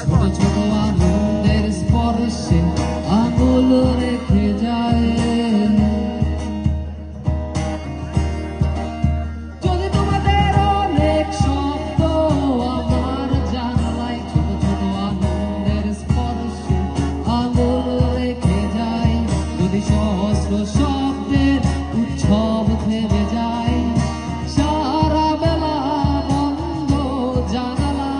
ছোট ছোট আনন্দের স্পর্শে আঙুল রেখে যায়। যদি তোমাদের অনেক শব্দ আমার জানালায় ছোট ছোট আনন্দের স্পর্শে আঙুল রেখে যায়। যদি সহস্র শব্দের উৎসব থেমে যায়, সারা বেলা বন্ধ জানালা।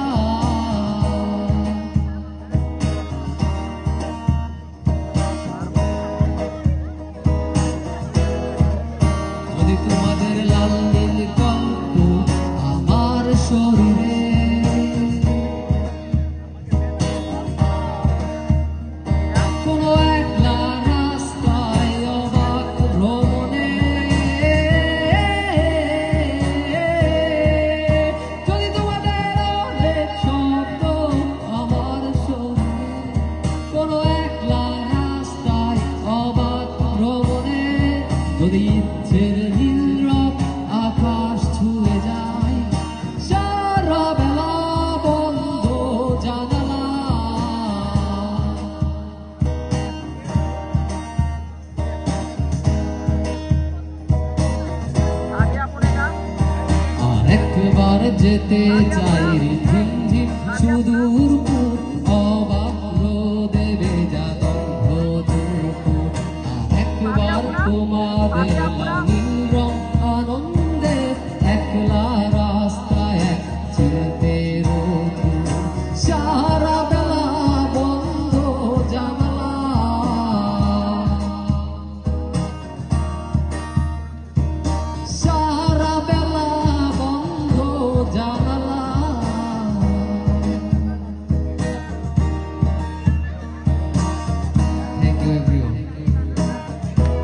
যদি তোমাদের লাল নীল কল্প আমার শরীরে, কোনো একলা রাস্তায় অবাক ভ্রমণে, যদি তোমাদের অনেক শব্দ আমার শরীরে, কোনো একলা রাস্তায় অবাক ভ্রমণে, যদি ইচ্ছের নীলরব আকাশ ছুঁয়ে যায়, সারা বেলা বন্ধ জানালা। আর একবার যেতে চাই ঝিমঝিম শুধু